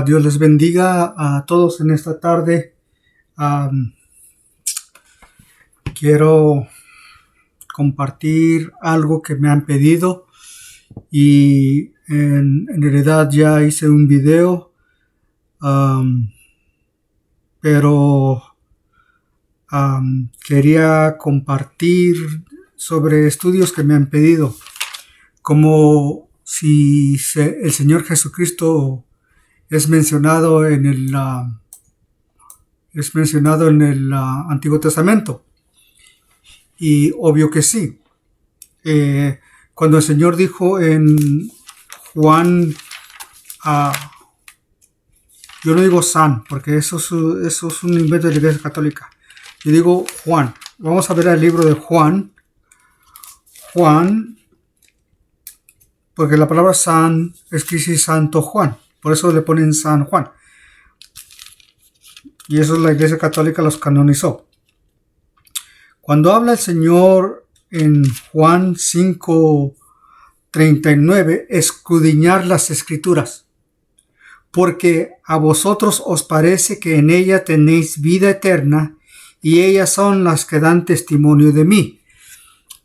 Dios les bendiga a todos en esta tarde. Am, Quiero compartir algo que me han pedido y en realidad ya hice un video, am, pero quería compartir sobre estudios que me han pedido, como si el Señor Jesucristo es mencionado en el Antiguo Testamento. Y obvio que sí. Cuando el Señor dijo en Juan, yo no digo San, porque eso es un invento de la Iglesia Católica. Yo digo Juan. Vamos a ver el libro de Juan, porque la palabra San es que sí, Santo Juan. Por eso le ponen San Juan. Y eso la Iglesia Católica los canonizó. Cuando habla el Señor en Juan 5:39, escudriñar las Escrituras, porque a vosotros os parece que en ella tenéis vida eterna, y ellas son las que dan testimonio de mí.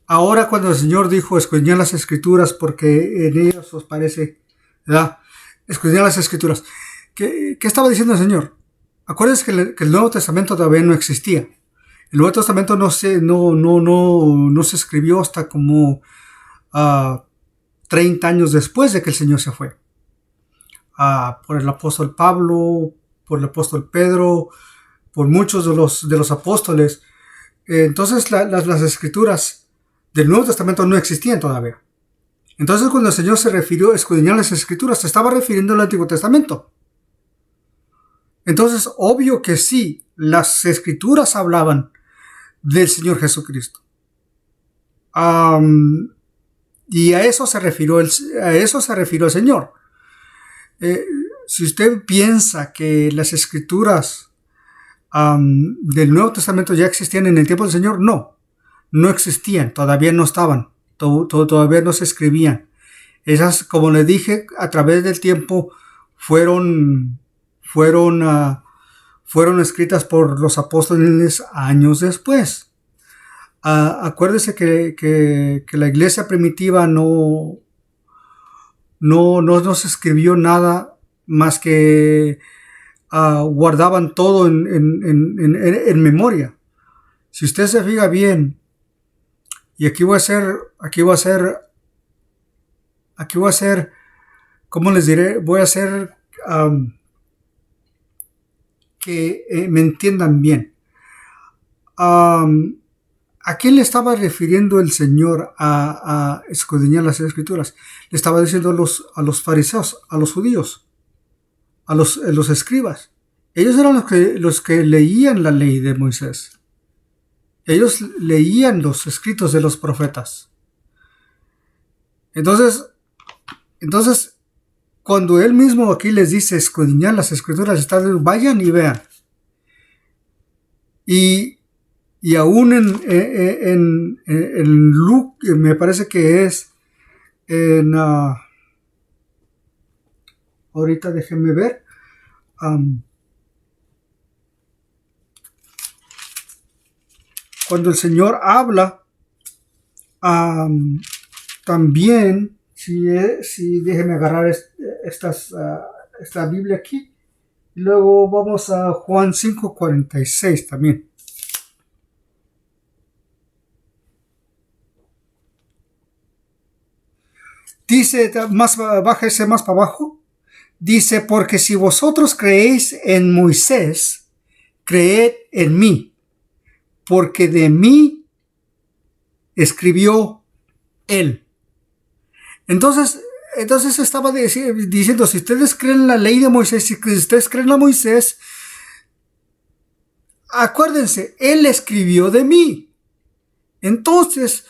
Ahora, cuando el Señor dijo escudriñar las Escrituras, porque en ellas os parece, ¿verdad? Escudriñar las Escrituras. ¿Qué estaba diciendo el Señor? Acuérdense que el Nuevo Testamento todavía no existía. El Nuevo Testamento no se escribió hasta como 30 años después de que el Señor se fue. Por el apóstol Pablo, por el apóstol Pedro, por muchos de los apóstoles. Entonces las escrituras del Nuevo Testamento no existían todavía. Entonces cuando el Señor se refirió a escudriñar las Escrituras, se estaba refiriendo al Antiguo Testamento. Entonces, obvio que sí, las Escrituras hablaban del Señor Jesucristo. Y a eso se refirió el Señor. Si usted piensa que las Escrituras del Nuevo Testamento ya existían en el tiempo del Señor, no existían, todavía no estaban, todavía no se escribían. Esas, como le dije, a través del tiempo fueron escritas por los apóstoles años después. Acuérdese que la iglesia primitiva no se escribió nada más que guardaban todo en memoria. Si usted se fija bien, y aquí voy a hacer, ¿cómo les diré? Voy a hacer que me entiendan bien. ¿A quién le estaba refiriendo el Señor a escudriñar las Escrituras? Le estaba diciendo a los fariseos, a los judíos, a los escribas. Ellos eran los que leían la ley de Moisés. Ellos leían los escritos de los profetas. Entonces, cuando él mismo aquí les dice escudriñar las Escrituras, está diciendo, vayan y vean. Y aún en Luke, me parece que es en ahorita déjenme ver. Cuando el Señor habla, también, si déjenme agarrar esta Biblia aquí, y luego vamos a Juan 5:46 también. Dice, bájese más para abajo, dice, porque si vosotros creéis en Moisés, creed en mí, porque de mí escribió él. Entonces estaba diciendo, si ustedes creen la ley de Moisés, si ustedes creen a Moisés, acuérdense, él escribió de mí. Entonces,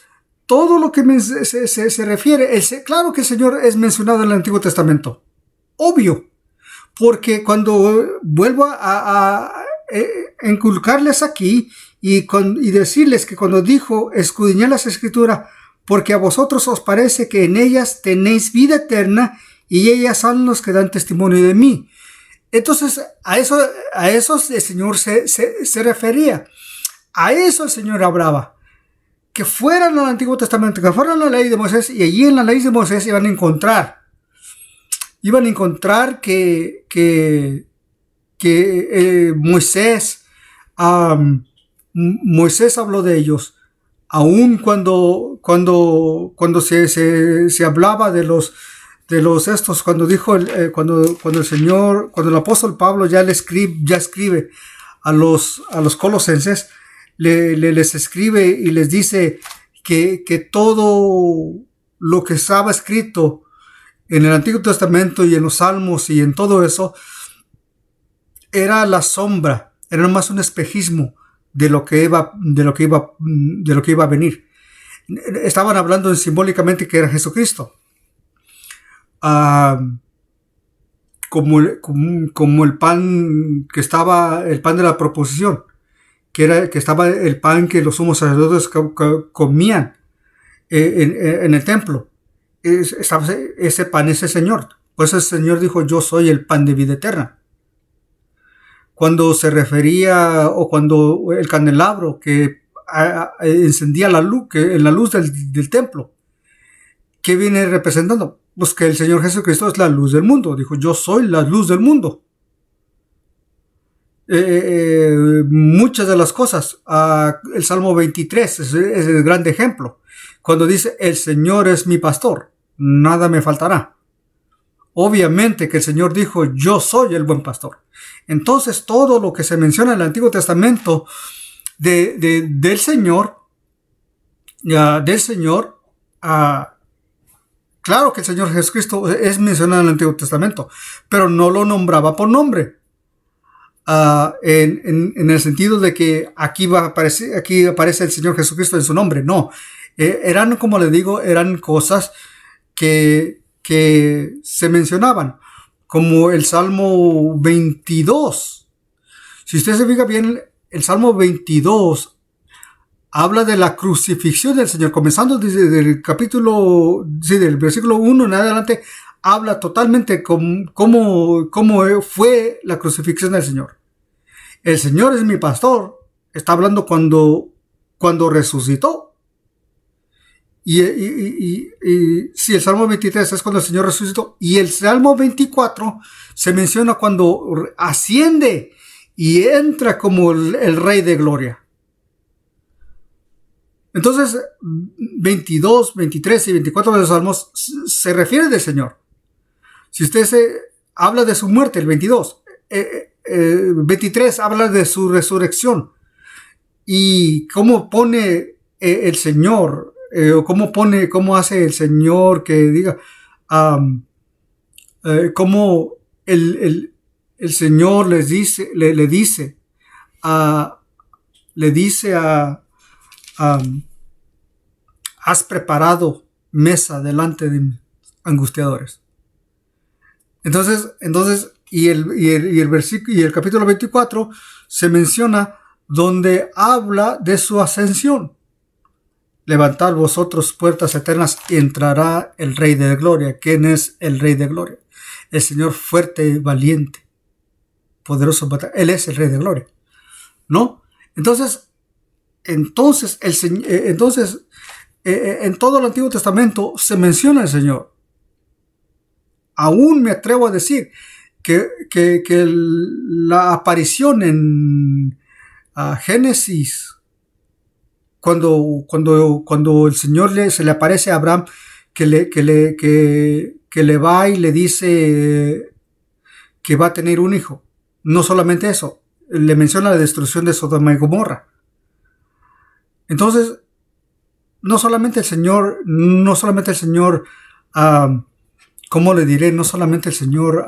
todo lo que se refiere, claro que el Señor es mencionado en el Antiguo Testamento. Obvio. Porque cuando vuelvo a inculcarles aquí y decirles que cuando dijo escudriñar las Escrituras, porque a vosotros os parece que en ellas tenéis vida eterna y ellas son los que dan testimonio de mí. Entonces, a eso el Señor se refería. A eso el Señor hablaba. Que fueran al Antiguo Testamento, que fueran a la ley de Moisés, y allí en la ley de Moisés iban a encontrar que Moisés habló de ellos, aun cuando se hablaba de los estos, cuando dijo cuando el apóstol Pablo ya escribe a los colosenses, les escribe y les dice que todo lo que estaba escrito en el Antiguo Testamento y en los Salmos y en todo eso era la sombra, era nomás un espejismo de lo que iba a venir. Estaban hablando simbólicamente que era Jesucristo. Como el pan que estaba, el pan de la proposición, que estaba el pan que los sumos sacerdotes comían en el templo. Ese pan es el Señor. Pues el Señor dijo: yo soy el pan de vida eterna. Cuando se refería, o cuando el candelabro que encendía la luz, la luz del templo, ¿qué viene representando? Pues que el Señor Jesucristo es la luz del mundo. Dijo: yo soy la luz del mundo. Muchas de las cosas, el Salmo 23 es el gran ejemplo, cuando dice: el Señor es mi pastor, nada me faltará. Obviamente que el Señor dijo: yo soy el buen pastor. Entonces todo lo que se menciona en el Antiguo Testamento del Señor, claro que el Señor Jesucristo es mencionado en el Antiguo Testamento, pero no lo nombraba por nombre. En el sentido de que aquí aparece el Señor Jesucristo en su nombre. No, eran, como le digo, eran cosas que se mencionaban, como el Salmo 22. Si usted se fija bien, el Salmo 22 habla de la crucifixión del Señor, comenzando desde el del versículo 1 en adelante. Habla totalmente cómo fue la crucifixión del Señor. El Señor es mi pastor. Está hablando cuando resucitó. Y si el Salmo 23 es cuando el Señor resucitó. Y el Salmo 24 se menciona cuando asciende y entra como el Rey de Gloria. Entonces, 22, 23 y 24 de los Salmos se refiere del Señor. Si usted habla de su muerte, el 22, 23 habla de su resurrección. Y cómo pone el Señor, cómo hace el Señor que diga, cómo el Señor le dice has preparado mesa delante de mis angustiadores. Entonces, y el versículo, y el capítulo 24 se menciona donde habla de su ascensión. Levantad vosotros puertas eternas y entrará el Rey de Gloria. ¿Quién es el Rey de Gloria? El Señor fuerte y valiente, poderoso. Él es el Rey de Gloria, ¿no? Entonces en todo el Antiguo Testamento se menciona el Señor. Aún me atrevo a decir que la aparición en Génesis, cuando el Señor se le aparece a Abraham, que le va y le dice que va a tener un hijo. No solamente eso, le menciona la destrucción de Sodoma y Gomorra. Entonces, no solamente el Señor, ¿cómo le diré? No solamente el Señor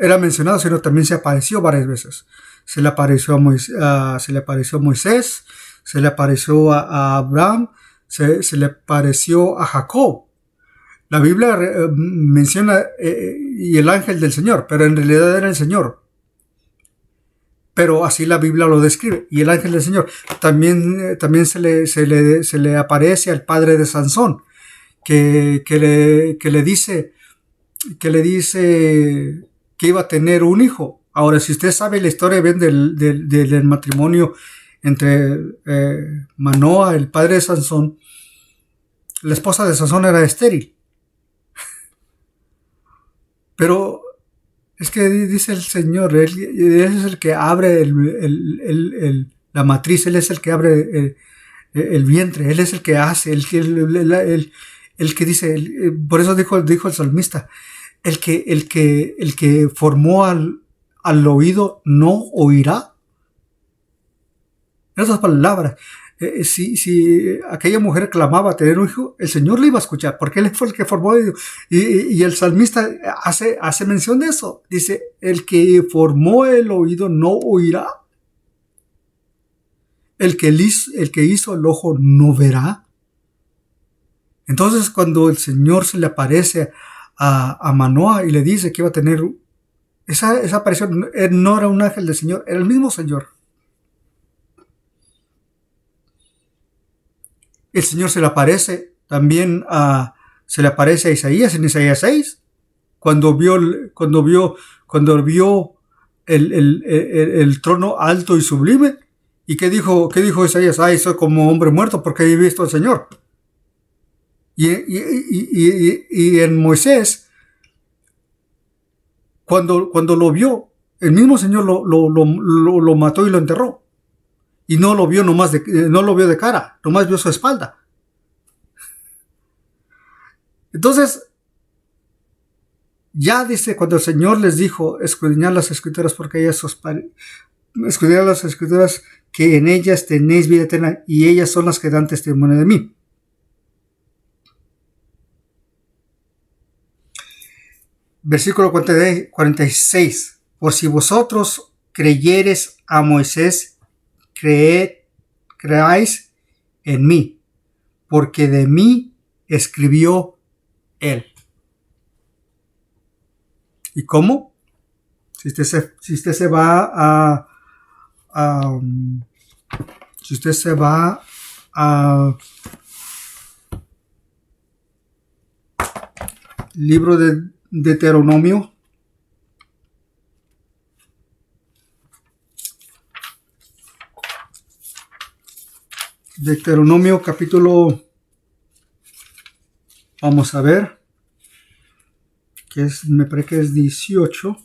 era mencionado, sino también se apareció varias veces. Se le apareció a Moisés, se le apareció a Abraham, se le apareció a Jacob. La Biblia menciona y el ángel del Señor, pero en realidad era el Señor. pero así la Biblia lo describe. Y el ángel del Señor también se le aparece al padre de Sansón, que le dice que iba a tener un hijo. Ahora, si usted sabe la historia bien del matrimonio entre Manoa, el padre de Sansón, la esposa de Sansón era estéril. Pero es que dice el Señor, él es el que abre la matriz, Él es el que abre el vientre, Él es el que hace, el que dice, por eso dijo el salmista, el que formó al oído no oirá. En otras palabras, si aquella mujer clamaba tener un hijo, el Señor le iba a escuchar, porque Él fue el que formó el oído. Y el salmista hace mención de eso. Dice, el que formó el oído no oirá. El que hizo el ojo no verá. Entonces, cuando el Señor se le aparece a Manoa y le dice que iba a tener esa aparición, no era un ángel del Señor, era el mismo Señor. El Señor se le aparece también se le aparece a Isaías en Isaías 6, cuando vio el trono alto y sublime. ¿Y qué dijo Isaías? Ay, soy como hombre muerto porque he visto al Señor. Y en Moisés, cuando lo vio, el mismo Señor lo mató y lo enterró. Y no lo vio de cara, nomás vio su espalda. Entonces, ya dice, cuando el Señor les dijo, escudriñad las Escrituras porque escudriñad las Escrituras que en ellas tenéis vida eterna y ellas son las que dan testimonio de mí. Versículo 46. Por si vosotros creyereis a Moisés, creáis en mí, porque de mí escribió él. ¿Y cómo? Si usted se va a libro de Deuteronomio, capítulo, vamos a ver, me parece que es 18.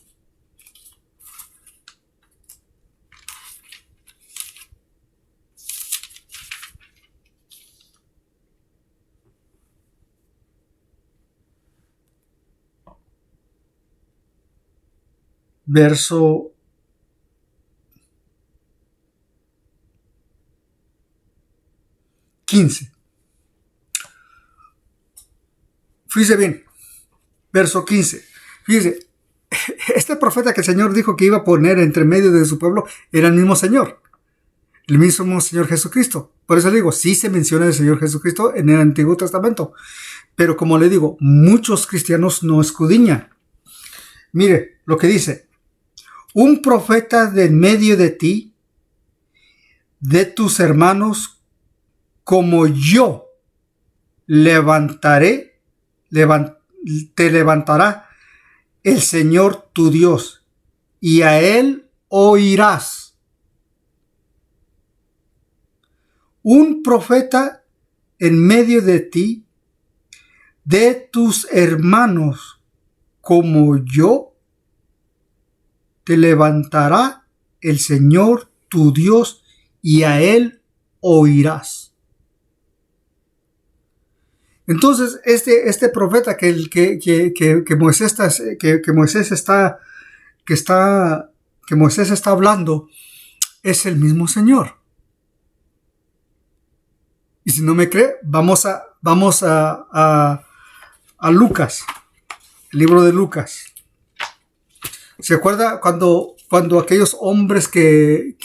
Verso 15. Fíjese bien, verso 15. Fíjese, este profeta que el Señor dijo que iba a poner entre medio de su pueblo era el mismo Señor Jesucristo. Por eso le digo, sí se menciona el Señor Jesucristo en el Antiguo Testamento, pero como le digo, muchos cristianos no escudriñan. Mire lo que dice: un profeta de en medio de ti, de tus hermanos, como yo te levantará el Señor tu Dios, y a él oirás. Un profeta en medio de ti, de tus hermanos, como yo, te levantará el Señor tu Dios, y a él oirás. Entonces, este profeta que Moisés está hablando es el mismo Señor. Y si no me cree, vamos a Lucas, el libro de Lucas. ¿Se acuerda cuando aquellos hombres que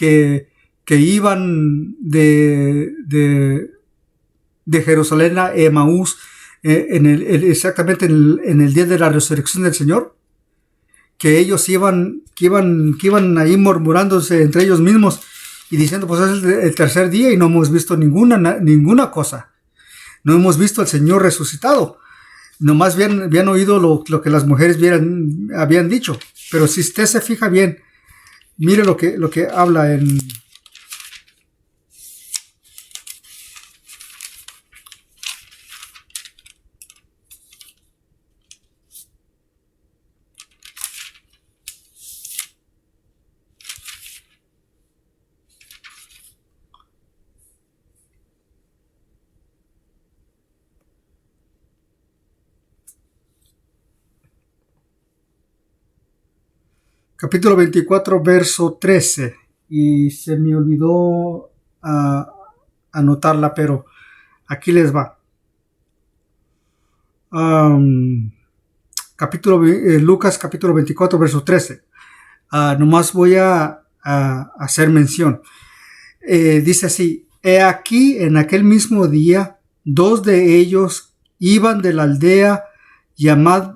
iban de Jerusalén a Emaús, exactamente en el día de la resurrección del Señor, que ellos iban ahí murmurándose entre ellos mismos y diciendo, pues es el tercer día y no hemos visto ninguna cosa. No hemos visto al Señor resucitado. Nomás habían oído lo que las mujeres habían dicho. Pero si usted se fija bien, mire lo que habla en capítulo 24, verso 13. Y se me olvidó anotarla, pero aquí les va. Lucas capítulo 24, verso 13. Nomás voy a hacer mención. Dice así: he aquí, en aquel mismo día, dos de ellos iban de la aldea llamada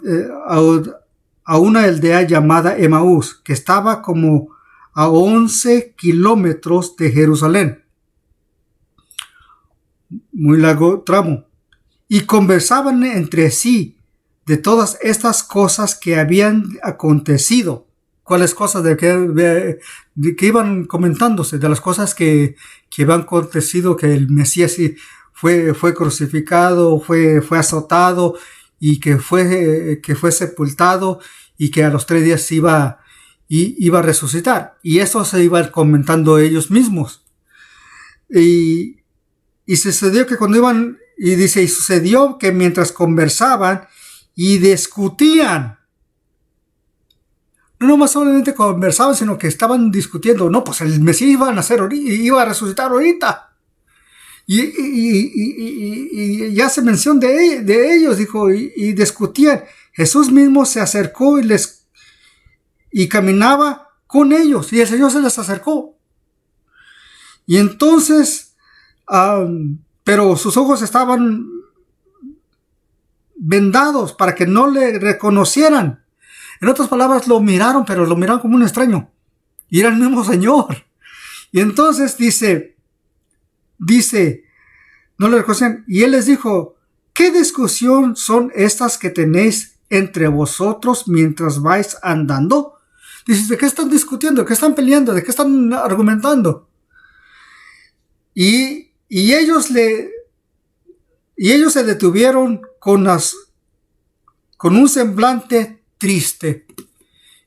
a una aldea llamada Emaús, que estaba como a 11 kilómetros de Jerusalén. Muy largo tramo. Y conversaban entre sí de todas estas cosas que habían acontecido. ¿Cuáles cosas? De que iban comentándose, de las cosas que habían acontecido, que el Mesías fue crucificado, fue azotado, y que fue sepultado, y que a los 3 días iba a resucitar. Y eso se iban comentando ellos mismos. Y sucedió que cuando iban, y dice, y sucedió que mientras conversaban y discutían, no más solamente conversaban, sino que estaban discutiendo, no, pues el Mesías iba a resucitar ahorita. Y hace mención de ellos, dijo, y discutían. Jesús mismo se acercó y caminaba con ellos, y el Señor se les acercó. Y entonces, pero sus ojos estaban vendados para que no le reconocieran. En otras palabras, lo miraron, pero lo miraron como un extraño. Y era el mismo Señor. Y entonces dice, no le reconocían. Y él les dijo, ¿qué discusión son estas que tenéis entre vosotros mientras vais andando? Dice, ¿de qué están discutiendo? ¿De qué están peleando? ¿De qué están argumentando? Y ellos se detuvieron con un semblante triste.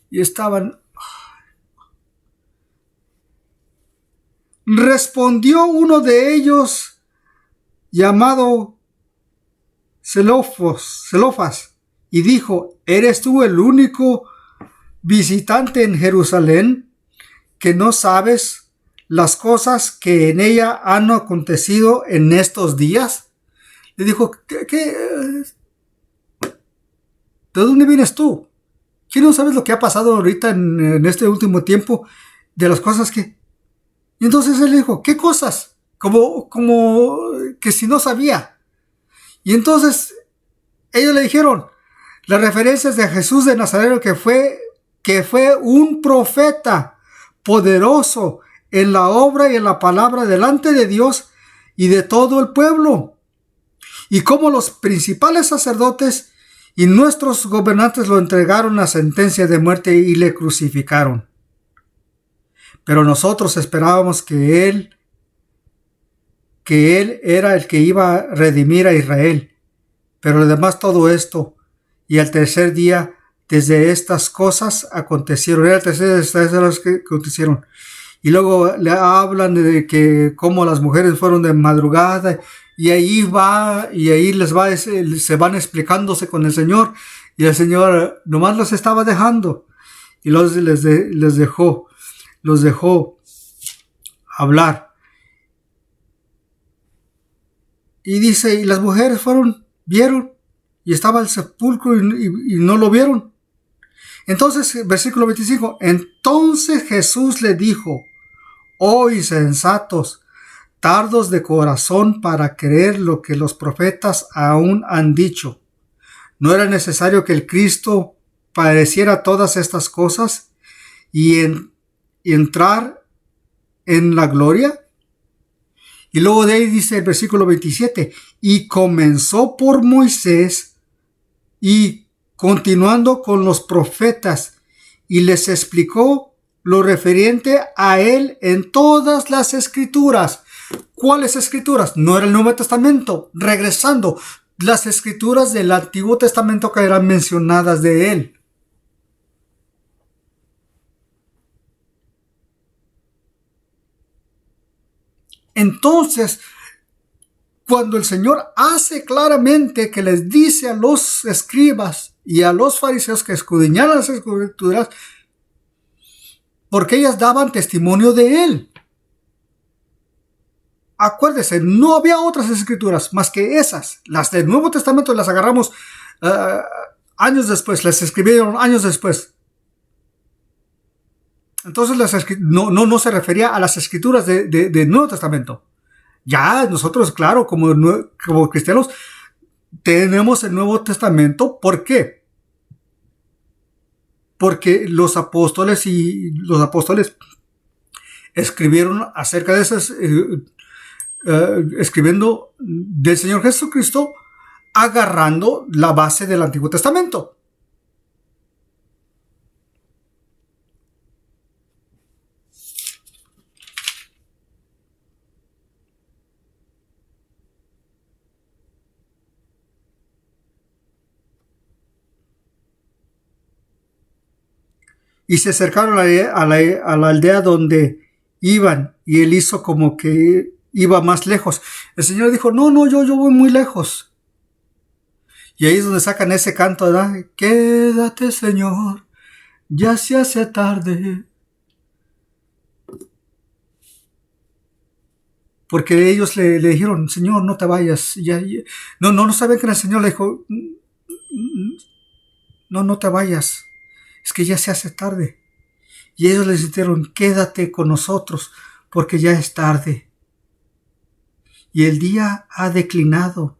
Y estaban... Respondió uno de ellos, llamado Celofas, y dijo, ¿eres tú el único visitante en Jerusalén que no sabes las cosas que en ella han acontecido en estos días? Le dijo, ¿de dónde vienes tú? ¿Qué no sabes lo que ha pasado ahorita en este último tiempo? De las cosas que... Y entonces él dijo, ¿qué cosas? Como que si no sabía. Y entonces ellos le dijeron las referencias de Jesús de Nazaret, que fue un profeta poderoso en la obra y en la palabra delante de Dios y de todo el pueblo. Y cómo los principales sacerdotes y nuestros gobernantes lo entregaron a sentencia de muerte y le crucificaron. Pero nosotros esperábamos que él era el que iba a redimir a Israel. Pero además todo esto, y al tercer día, desde estas cosas acontecieron. Era el tercer día desde estas que acontecieron. Y luego le hablan de que cómo las mujeres fueron de madrugada, y ahí se van explicándose con el Señor, y el Señor nomás los estaba dejando, y los dejó hablar. Y dice, y las mujeres vieron, y estaba el sepulcro y no lo vieron. Entonces, versículo 25, entonces Jesús le dijo, oh insensatos, tardos de corazón para creer lo que los profetas aún han dicho. ¿No era necesario que el Cristo padeciera todas estas cosas y entrar en la gloria. Y luego de ahí dice el versículo 27, y comenzó por Moisés y continuando con los profetas, y les explicó lo referente a él en todas las escrituras. ¿Cuáles escrituras? No era el Nuevo Testamento. Regresando, las escrituras del Antiguo Testamento que eran mencionadas de él. Entonces, cuando el Señor hace claramente que les dice a los escribas y a los fariseos que escudriñaran las escrituras, porque ellas daban testimonio de él. Acuérdese, no había otras escrituras más que esas. Las del Nuevo Testamento las agarramos años después, las escribieron años después. Entonces no se refería a las escrituras del Nuevo Testamento. Ya nosotros, claro, como cristianos, tenemos el Nuevo Testamento. ¿Por qué? Porque los apóstoles escribieron acerca de esas, escribiendo del Señor Jesucristo, agarrando la base del Antiguo Testamento. Y se acercaron a la aldea donde iban, y él hizo como que iba más lejos. El Señor dijo, no, yo voy muy lejos. Y ahí es donde sacan ese canto, ¿verdad? Quédate, Señor, ya se hace tarde. Porque ellos le dijeron, Señor, no te vayas. No saben que el Señor le dijo, no te vayas. Es que ya se hace tarde. Y ellos les dijeron, quédate con nosotros, porque ya es tarde. Y el día ha declinado.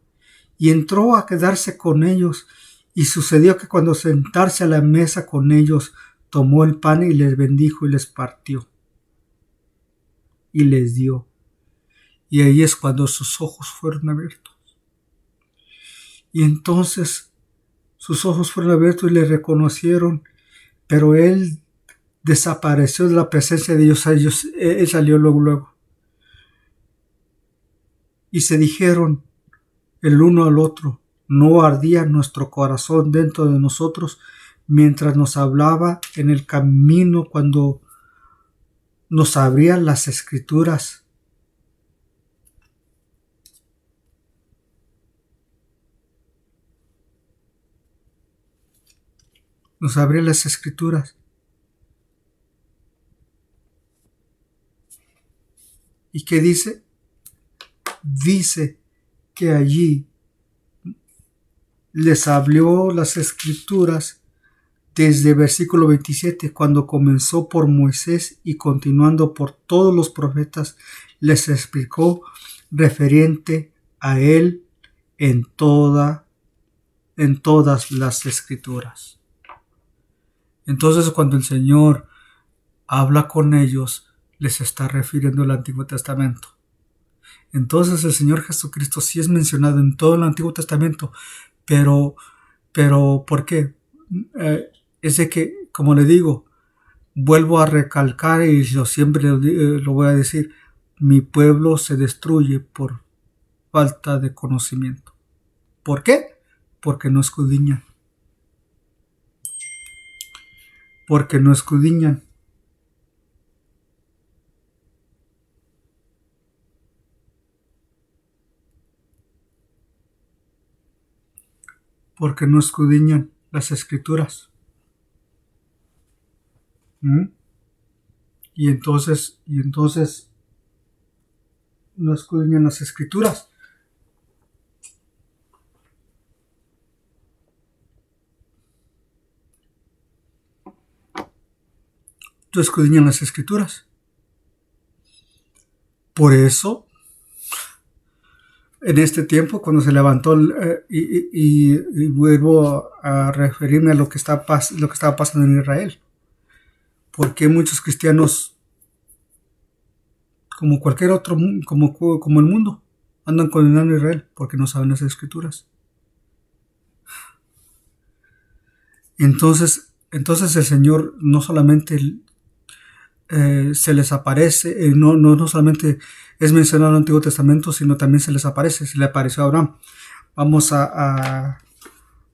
Y entró a quedarse con ellos. Y sucedió que cuando sentarse a la mesa con ellos, tomó el pan y les bendijo y les partió. Y les dio. Y ahí es cuando sus ojos fueron abiertos. Y entonces sus ojos fueron abiertos y le reconocieron. Pero él desapareció de la presencia de ellos. Él salió luego. Y se dijeron el uno al otro, ¿no ardía nuestro corazón dentro de nosotros mientras nos hablaba en el camino cuando nos abría las escrituras? Nos abría las escrituras. ¿Y qué dice? Dice que allí les abrió las escrituras desde versículo 27, cuando comenzó por Moisés y continuando por todos los profetas, les explicó referente a él en todas las escrituras. Entonces, cuando el Señor habla con ellos, les está refiriendo al Antiguo Testamento. Entonces el Señor Jesucristo sí es mencionado en todo el Antiguo Testamento, pero ¿por qué? Es de que, como le digo, vuelvo a recalcar y yo siempre lo voy a decir, mi pueblo se destruye por falta de conocimiento. ¿Por qué? Porque no escudriñan. Porque no escudriñan. Porque no escudriñan las escrituras. Y entonces no escudriñan las escrituras. Tú escudriñan las escrituras. Por eso en este tiempo, cuando se levantó, y vuelvo a referirme a lo que estaba pasando en Israel. Porque muchos cristianos, como cualquier otro, como el mundo, andan condenando a Israel porque no saben las escrituras. Entonces el Señor no solamente se les aparece, no solamente es mencionado en el Antiguo Testamento, sino también se les aparece, se le apareció a Abraham. Vamos a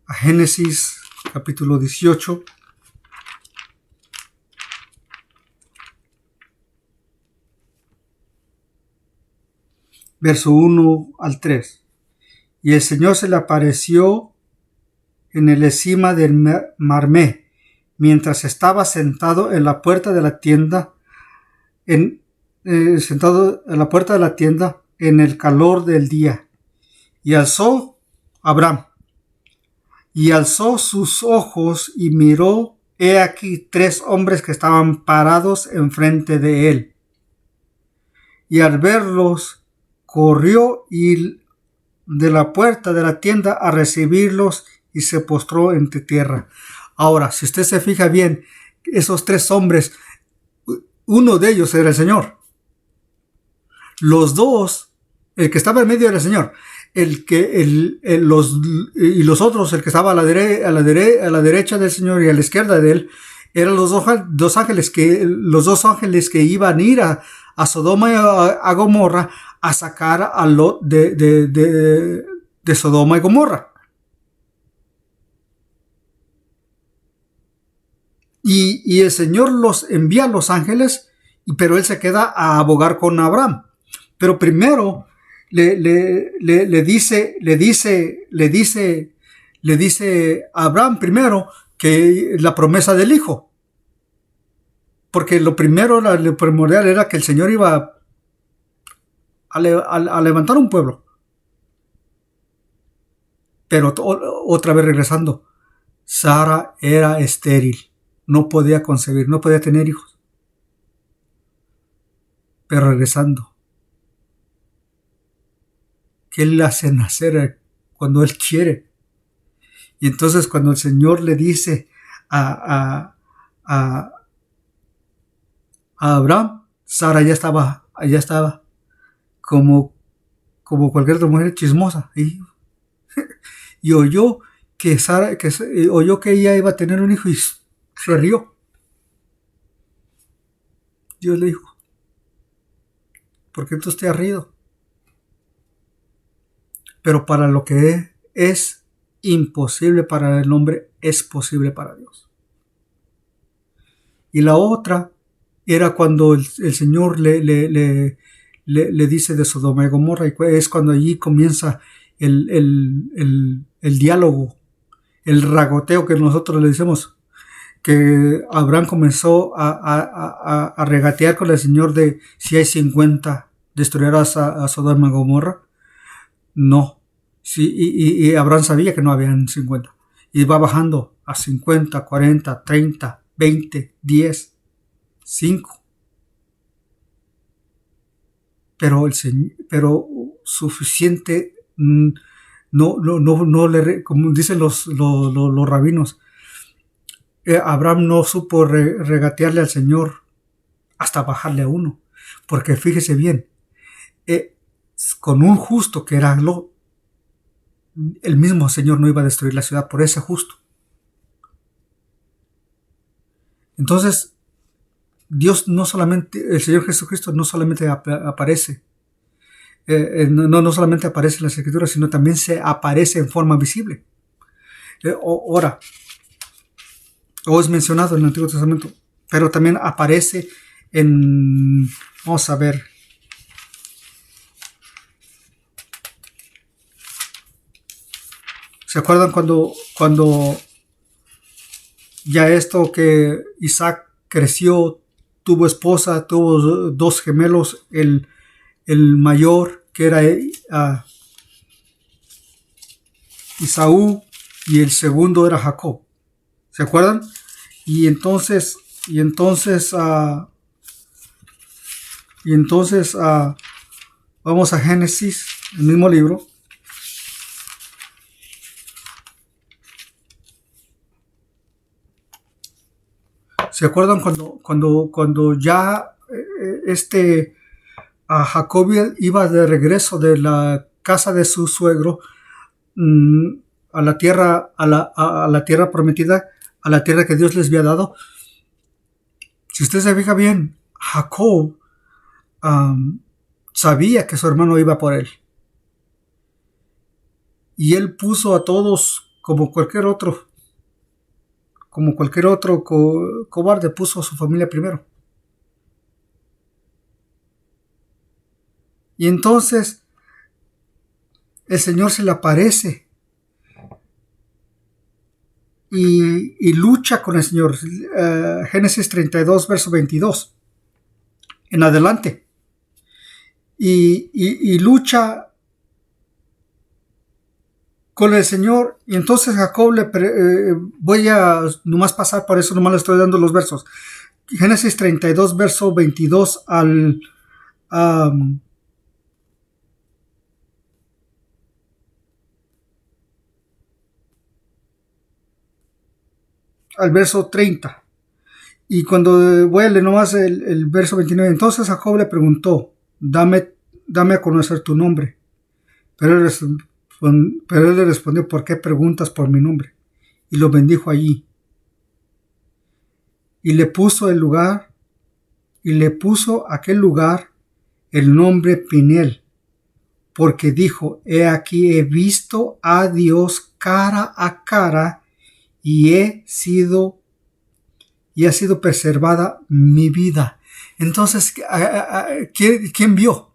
Génesis capítulo 18. Verso 1 al 3. Y el Señor se le apareció en el encima del Marmé, mientras estaba sentado en la puerta de la tienda, sentado en la puerta de la tienda en el calor del día. Y alzó Abraham, y alzó sus ojos y miró, he aquí 3 hombres que estaban parados enfrente de él. Y al verlos, corrió y de la puerta de la tienda a recibirlos y se postró entre tierra. Ahora, si usted se fija bien, esos 3 hombres, uno de ellos era el Señor. Los dos, el que estaba en medio era el Señor. Los otros, el que estaba a la derecha del Señor y a la izquierda de él, eran los dos ángeles que iban a ir a Sodoma y a Gomorra a sacar a Lot de Sodoma y Gomorra. Y el Señor los envía a los ángeles, pero él se queda a abogar con Abraham. Pero primero le dice a Abraham primero que la promesa del hijo. Porque lo primordial era que el Señor iba a levantar un pueblo. Pero otra vez regresando, Sara era estéril, no podía concebir, no podía tener hijos. Pero regresando, que Él hace nacer cuando Él quiere. Y entonces cuando el Señor le dice a Abraham, Sara ya estaba como cualquier otra mujer chismosa. Y oyó que ella iba a tener un hijo y se rió. Dios le dijo, ¿por qué tú te has rido? Pero para lo que es imposible para el hombre, es posible para Dios. Y la otra era cuando el Señor le dice de Sodoma y Gomorra, y es cuando allí comienza el diálogo, el ragoteo que nosotros le decimos, que Abraham comenzó a regatear con el Señor de si hay 50, destruirás a Sodoma y Gomorra. No. Sí, y Abraham sabía que no habían 50. Y va bajando a 50, 40, 30, 20, 10, 5. Pero suficiente, no le, como dicen los rabinos, Abraham no supo regatearle al Señor hasta bajarle a uno. Porque fíjese bien, con un justo que era Lot, el mismo Señor no iba a destruir la ciudad por ese justo. Entonces, Dios no solamente, el Señor Jesucristo no solamente aparece, no solamente aparece en las Escrituras, sino también se aparece en forma visible. Ahora, o es mencionado en el Antiguo Testamento, pero también aparece vamos a ver, ¿se acuerdan cuando ya esto que Isaac creció, tuvo esposa, tuvo 2 gemelos, el mayor que era Esaú y el segundo era Jacob? ¿Se acuerdan? Y entonces vamos a Génesis el mismo libro. ¿Se acuerdan cuando ya Jacob iba de regreso de la casa de su suegro a la tierra, a la tierra prometida, a la tierra que Dios les había dado? Si usted se fija bien, Jacob sabía que su hermano iba por él. Y él puso a todos como cualquier otro cobarde, puso a su familia primero. Y entonces el Señor se le aparece y lucha con el Señor. Génesis 32, verso 22 en adelante. Y lucha con el Señor. Y entonces Jacob voy a nomás pasar por eso, nomás le estoy dando los versos. Génesis 32, verso 22 al verso 30. Y cuando voy a leer nomás el verso 29, entonces Jacob le preguntó, dame a conocer tu nombre. Pero él le respondió, ¿por qué preguntas por mi nombre? Y lo bendijo allí. Y le puso aquel lugar el nombre Peniel, porque dijo, he aquí he visto a Dios cara a cara, y ha sido preservada mi vida. Entonces, ¿quién vio?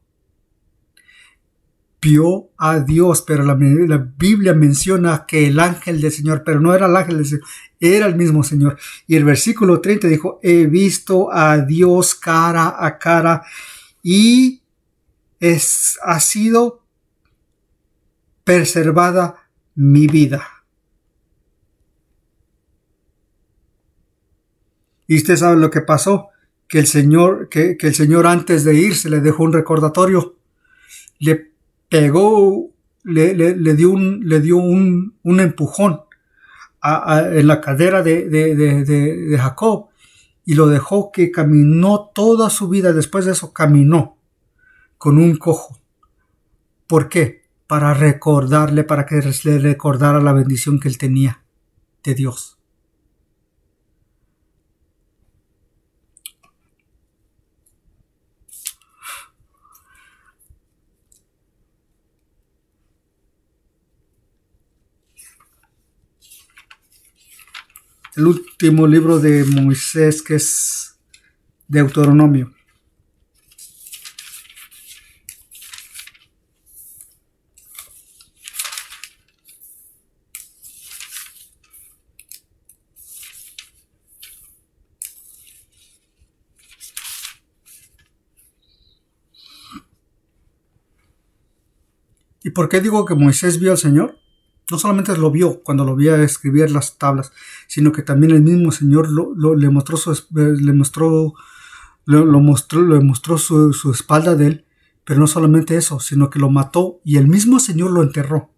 Vio a Dios, pero la Biblia menciona que el ángel del Señor, pero no era el ángel del Señor, era el mismo Señor. Y el versículo 30 dijo, he visto a Dios cara a cara, y ha sido preservada mi vida. Y usted sabe lo que pasó, que el Señor antes de irse le dejó un recordatorio, le pegó, le dio un empujón en la cadera de Jacob, y lo dejó que caminó toda su vida. Después de eso caminó con un cojo. ¿Por qué? Para que le recordara la bendición que él tenía de Dios. El último libro de Moisés, que es Deuteronomio. ¿Y por qué digo que Moisés vio al Señor? No solamente lo vio cuando lo vio escribir las tablas, sino que también el mismo Señor le mostró su espalda de él. Pero no solamente eso, sino que lo mató y el mismo Señor lo enterró.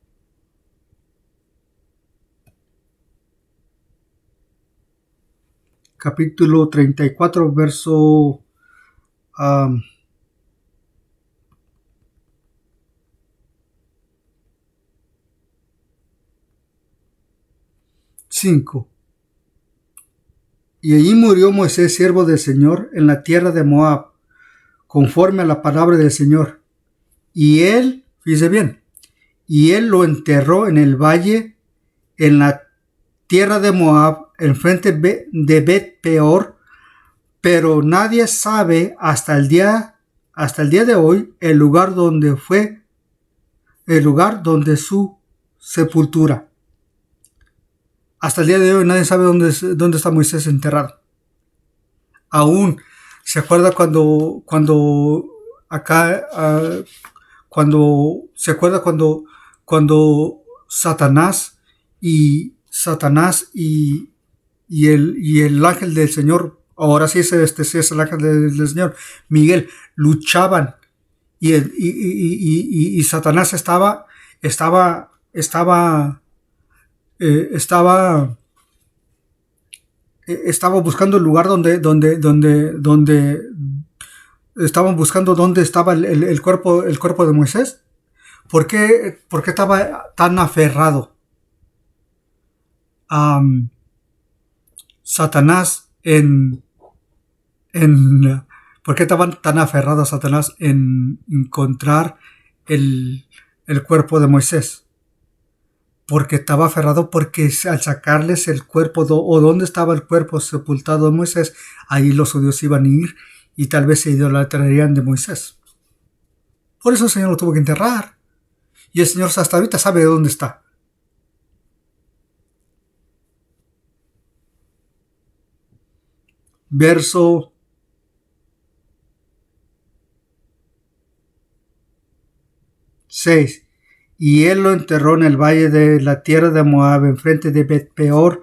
Capítulo 34, verso 5. Y allí murió Moisés, siervo del Señor, en la tierra de Moab, conforme a la palabra del Señor. Y él, fíjese bien, y él lo enterró en el valle, en la tierra de Moab, enfrente de Bet Peor, pero nadie sabe hasta el día de hoy el lugar donde su sepultura. Hasta el día de hoy nadie sabe dónde está Moisés enterrado. Aún se acuerda cuando Satanás y el ángel del Señor, ahora sí es el ángel del Señor, Miguel, luchaban y Satanás estaba buscando el lugar donde estaban buscando dónde estaba el cuerpo de Moisés. ¿Por qué estaba tan aferrado a Satanás ¿por qué estaban tan aferrados a Satanás en encontrar el cuerpo de Moisés? Porque estaba aferrado porque al sacarles el cuerpo o donde estaba el cuerpo sepultado de Moisés, ahí los judíos iban a ir y tal vez se idolatrarían de Moisés. Por eso el Señor lo tuvo que enterrar. Y el Señor hasta ahorita sabe de dónde está. Verso 6. Y él lo enterró en el valle de la tierra de Moab, enfrente de Bet-peor,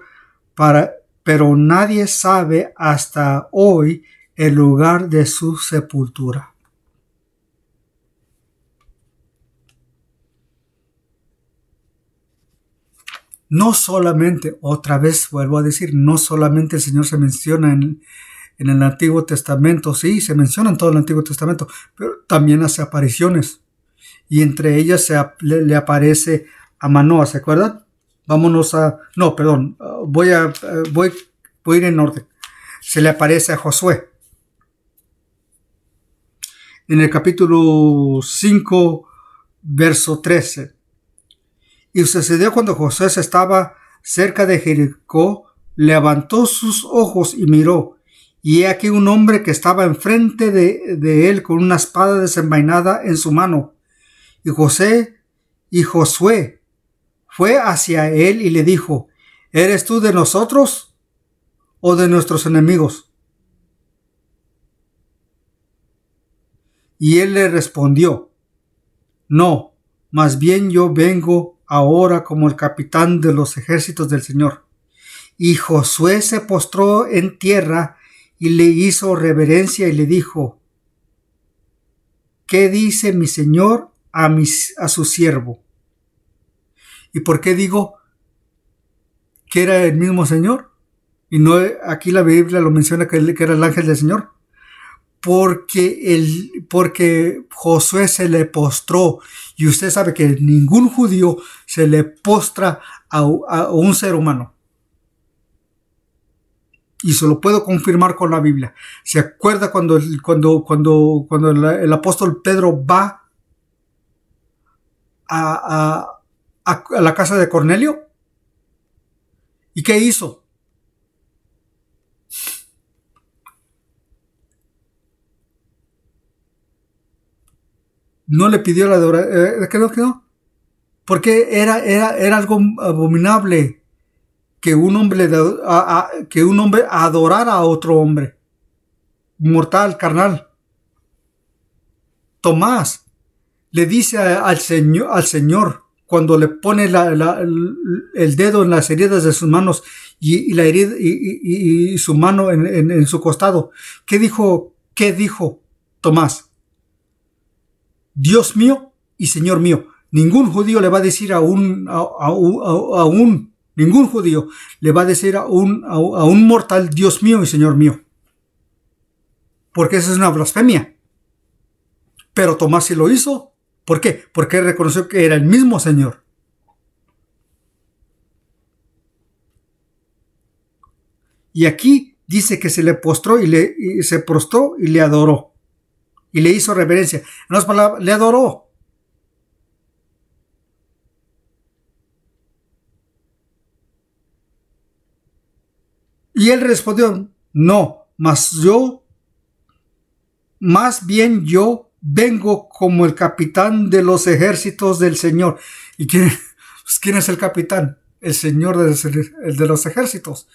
pero nadie sabe hasta hoy el lugar de su sepultura. No solamente, otra vez vuelvo a decir, no solamente el Señor se menciona en el Antiguo Testamento, sí, se menciona en todo el Antiguo Testamento, pero también hace apariciones. Y entre ellas le aparece a Manoah, ¿se acuerdan? Vámonos a... No, perdón, voy a ir en orden. Se le aparece a Josué. En el capítulo 5, verso 13. Y sucedió cuando Josué estaba cerca de Jericó, levantó sus ojos y miró, y he aquí un hombre que estaba enfrente de él con una espada desenvainada en su mano. Y Josué fue hacia él y le dijo: ¿Eres tú de nosotros o de nuestros enemigos? Y él le respondió: No, más bien yo vengo ahora como el capitán de los ejércitos del Señor. Y Josué se postró en tierra y le hizo reverencia y le dijo: ¿Qué dice mi señor a su siervo? ¿Y por qué digo que era el mismo Señor? Y no, aquí la Biblia lo menciona que era el ángel del Señor. Porque Josué se le postró. Y usted sabe que ningún judío se le postra a un ser humano. Y se lo puedo confirmar con la Biblia. ¿Se acuerda cuando el apóstol Pedro va a la casa de Cornelio? ¿Y qué hizo? No le pidió la adoración. ¿Qué no? Porque era algo abominable que un hombre adorara a otro hombre. Mortal, carnal. Tomás le dice al Señor cuando le pone el dedo en las heridas de sus manos y la herida y su mano en su costado. ¿Qué dijo Tomás? Dios mío y Señor mío. Ningún judío le va a decir ningún judío le va a decir a un mortal Dios mío y Señor mío. Porque esa es una blasfemia. Pero Tomás sí lo hizo. ¿Por qué? Porque reconoció que era el mismo Señor. Y aquí dice que se le postró y se prostró y le adoró. Y le hizo reverencia. En otras palabras, le adoró. Y él respondió: No, más bien yo vengo como el capitán de los ejércitos del Señor. ¿Y quién es el capitán? El Señor de los ejércitos.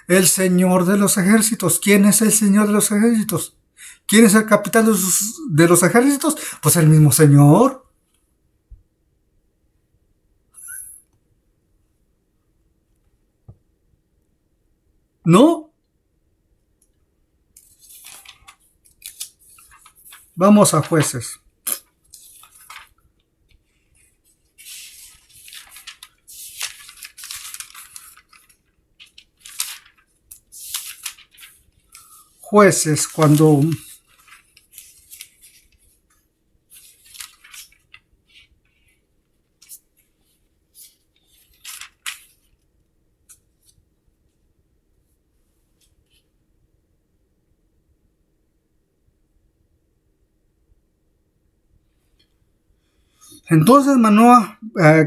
El Señor de los ejércitos. ¿Quién es el Señor de los ejércitos? ¿Quién es el capitán de los ejércitos? Pues el mismo Señor. ¿No? Vamos a Jueces. Jueces, cuando entonces Manoah,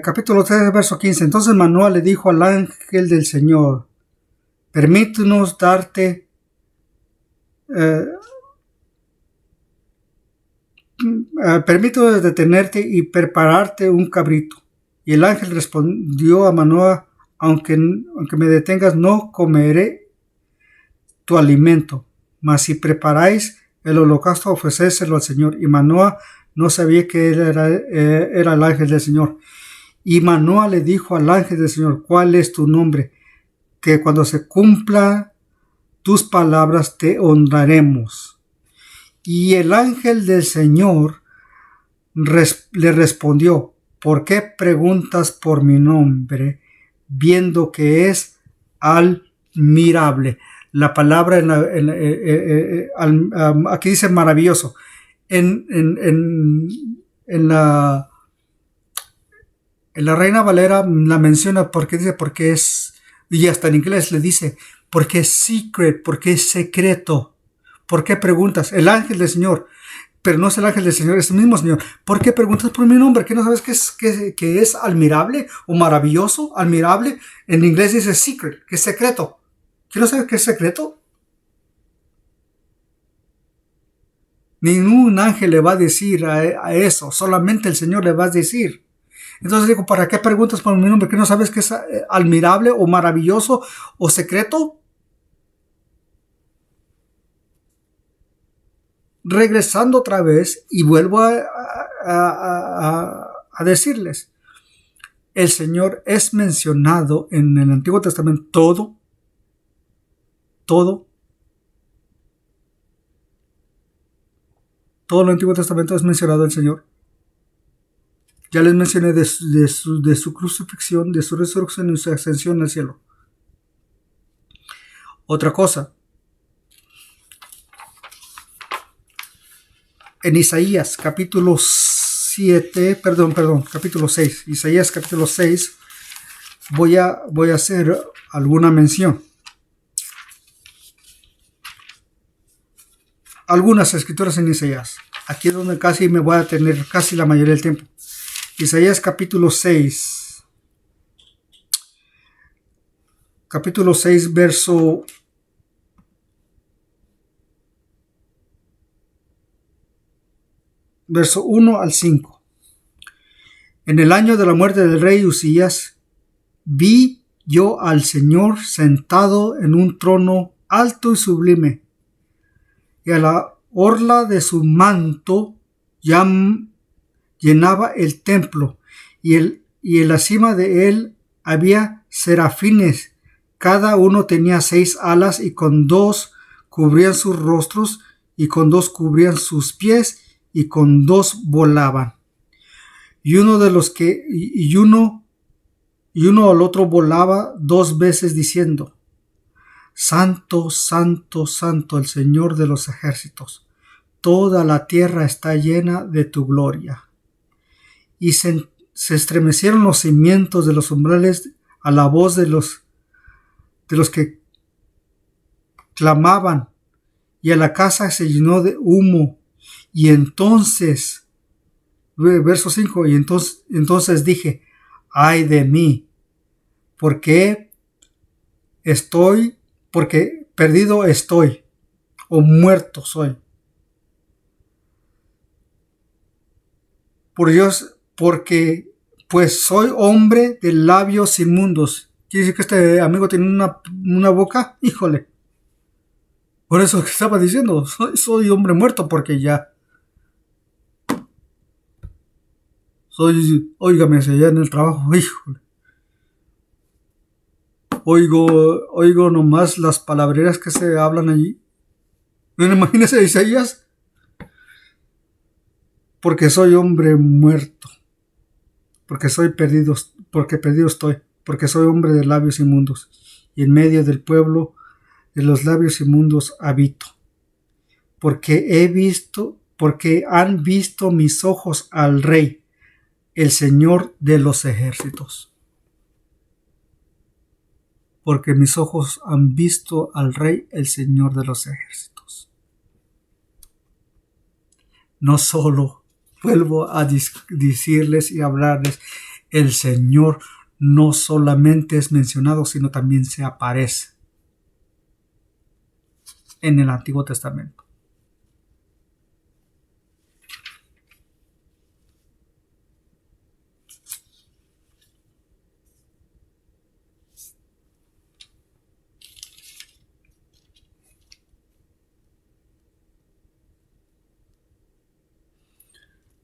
capítulo 3, verso 15, entonces Manoah le dijo al ángel del Señor, permítenos darte permito detenerte y prepararte un cabrito. Y el ángel respondió a Manoah, aunque me detengas, no comeré tu alimento, mas si preparáis el holocausto, ofrecérselo al Señor. Y Manoah no sabía que él era el ángel del Señor. Y Manoah le dijo al ángel del Señor, ¿cuál es tu nombre? Que cuando se cumplan tus palabras te honraremos. Y el ángel del Señor le respondió, ¿por qué preguntas por mi nombre, viendo que es admirable? La palabra aquí dice maravilloso. En la Reina Valera la menciona porque dice porque es, y hasta en inglés le dice porque es secret, porque es secreto. ¿Por qué preguntas? El ángel del Señor, pero no es el ángel del Señor, es el mismo Señor. ¿Por qué preguntas por mi nombre? ¿Qué no sabes que es admirable o maravilloso? Admirable. En inglés dice secret, que es secreto. ¿Qué no sabes qué es secreto? Ningún ángel le va a decir a eso, solamente el Señor le va a decir. Entonces digo, ¿para qué preguntas por mi nombre? ¿Qué no sabes que es admirable o maravilloso o secreto? Regresando otra vez y vuelvo a decirles, el Señor es mencionado en el Antiguo Testamento todo el Antiguo Testamento es mencionado el Señor. Ya les mencioné de su crucifixión, de su resurrección y su ascensión al cielo. Otra cosa, en Isaías capítulo 6, Isaías capítulo 6, voy a hacer alguna mención. Algunas escrituras en Isaías. Aquí es donde casi me voy a tener casi la mayoría del tiempo. Isaías capítulo 6. Capítulo 6, verso 1 al 5. En el año de la muerte del rey Usías, vi yo al Señor sentado en un trono alto y sublime, y a la orla de su manto llenaba el templo, y en la cima de él había serafines, cada uno tenía 6 alas, y con 2 cubrían sus rostros, y con 2 cubrían sus pies, y con 2 volaban. Y uno al otro volaba 2 veces diciendo, Santo, santo, santo, el Señor de los ejércitos. Toda la tierra está llena de tu gloria. Y se estremecieron los cimientos de los umbrales a la voz de los que clamaban, y a la casa se llenó de humo. Y entonces, verso 5, y entonces dije, ay de mí, porque perdido estoy, o muerto soy. Por Dios, porque pues soy hombre de labios inmundos. Quiere decir que este amigo tiene una boca, híjole. Por eso que estaba diciendo, soy hombre muerto, porque ya óigame, allá en el trabajo, híjole. Oigo nomás las palabreras que se hablan allí. Imagínese Isaías. Porque soy hombre muerto. Porque perdido estoy. Porque soy hombre de labios inmundos. Y en medio del pueblo de los labios inmundos habito. porque han visto mis ojos al Rey, el Señor de los ejércitos. Porque mis ojos han visto al Rey, el Señor de los ejércitos. No solo, vuelvo a decirles y hablarles, el Señor no solamente es mencionado, sino también se aparece en el Antiguo Testamento.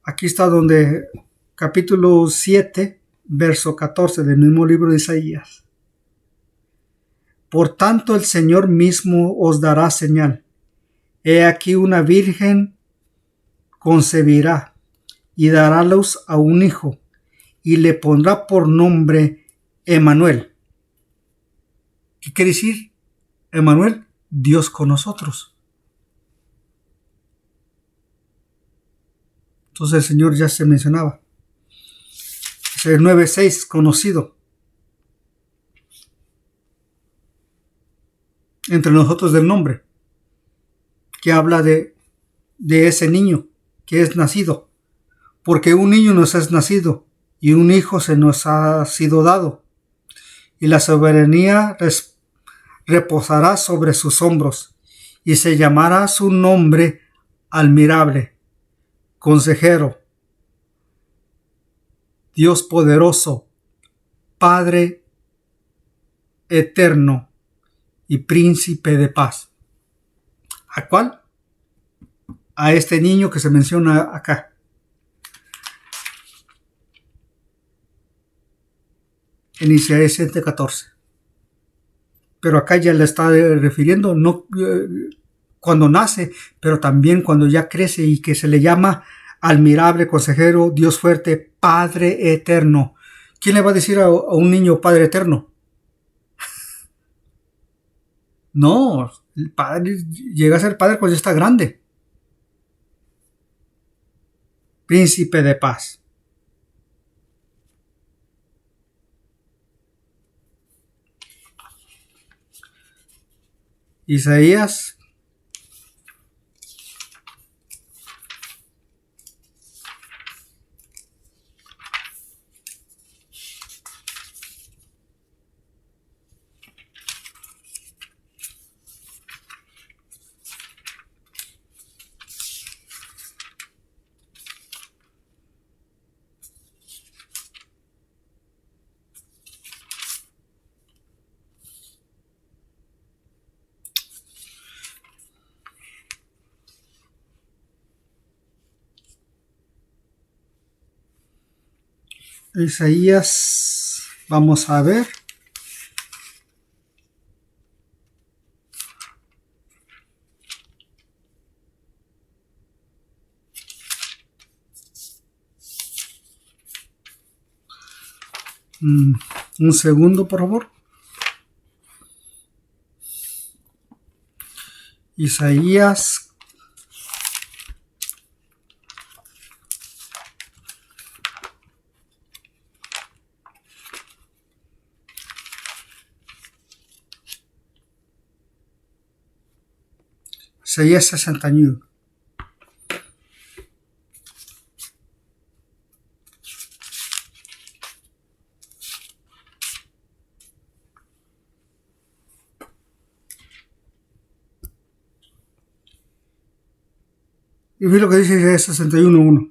Aquí está donde capítulo 7, verso 14 del mismo libro de Isaías. Por tanto el Señor mismo os dará señal. He aquí una virgen concebirá y dará luz a un hijo y le pondrá por nombre Emmanuel. ¿Qué quiere decir Emmanuel? Dios con nosotros. Entonces el Señor ya se mencionaba. Es el 9:6 conocido entre nosotros del nombre, que habla de ese niño que es nacido, porque un niño nos es nacido y un hijo se nos ha sido dado, y la soberanía reposará sobre sus hombros, y se llamará su nombre admirable, consejero, Dios poderoso, Padre eterno y príncipe de paz. ¿A cuál? A este niño que se menciona acá. En Isaías 7:14. Pero acá ya le está refiriendo no cuando nace, pero también cuando ya crece y que se le llama admirable, consejero, Dios fuerte, Padre eterno. ¿Quién le va a decir a un niño Padre eterno? No, el padre llega a ser padre cuando ya está grande. Príncipe de paz. Isaías 'Isaías', vamos a ver. Un segundo, por favor. Isaías Isaías 61. Y ve lo que dice Isaías 61:1.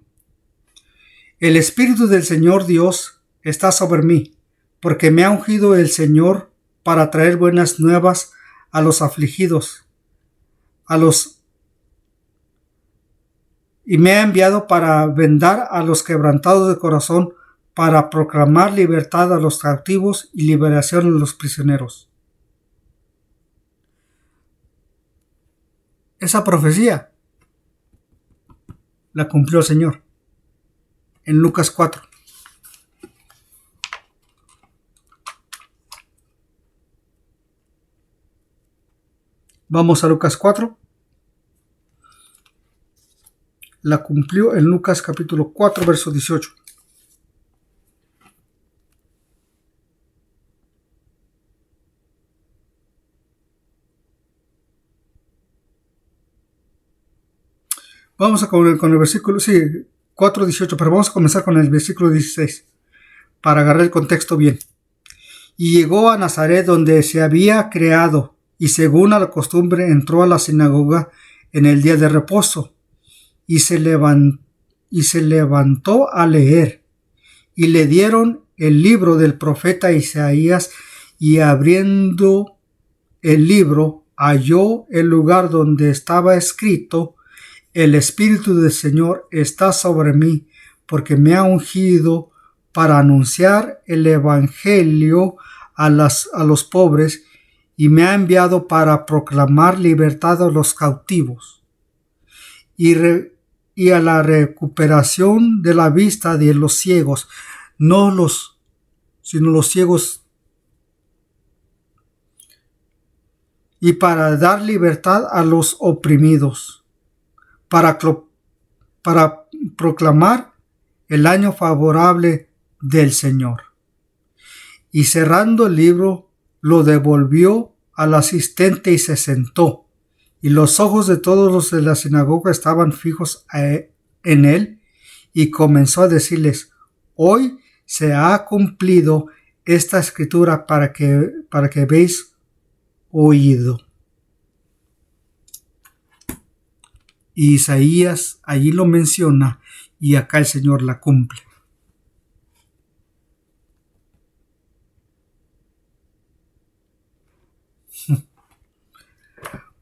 El Espíritu del Señor Dios está sobre mí, porque me ha ungido el Señor para traer buenas nuevas a los afligidos, y me ha enviado para vendar a los quebrantados de corazón, para proclamar libertad a los cautivos y liberación a los prisioneros. Esa profecía la cumplió el Señor en Lucas 4. Vamos a Lucas 4. la cumplió en Lucas capítulo 4, verso 18. Vamos a con el versículo, sí, 4:18, pero vamos a comenzar con el versículo 16, para agarrar el contexto bien. Y llegó a Nazaret, donde se había criado, y según a la costumbre entró a la sinagoga en el día de reposo, y se levantó a leer, y le dieron el libro del profeta Isaías, y abriendo el libro, halló el lugar donde estaba escrito: el Espíritu del Señor está sobre mí, porque me ha ungido para anunciar el Evangelio a los pobres, y me ha enviado para proclamar libertad a los cautivos y a la recuperación de la vista de los ciegos, sino los ciegos, y para dar libertad a los oprimidos, para proclamar el año favorable del Señor. Y cerrando el libro, lo devolvió al asistente y se sentó. Y los ojos de todos los de la sinagoga estaban fijos en él, y comenzó a decirles: hoy se ha cumplido esta escritura para que habéis oído. Y Isaías allí lo menciona, y acá el Señor la cumple.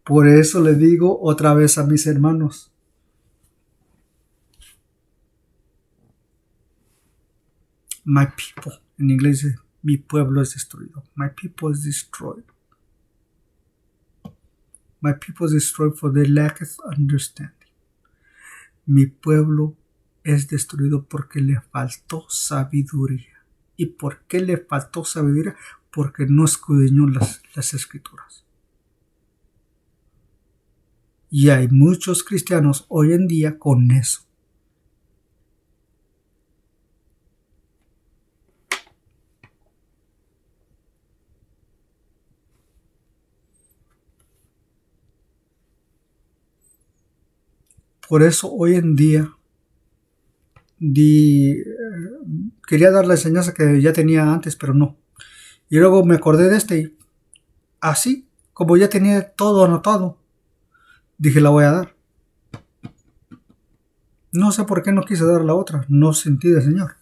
Por eso le digo otra vez a mis hermanos: my people, en inglés, mi pueblo es destruido. My people is destroyed. My people is destroyed for they lacketh understanding. Mi pueblo es destruido porque le faltó sabiduría. ¿Y por qué le faltó sabiduría? Porque no escudriñó las escrituras. Y hay muchos cristianos hoy en día con eso. Por eso hoy en día quería dar la enseñanza que ya tenía antes, pero no. Y luego me acordé de este, y así como ya tenía todo anotado, dije, la voy a dar. No sé por qué no quise dar la otra, no sentí del Señor.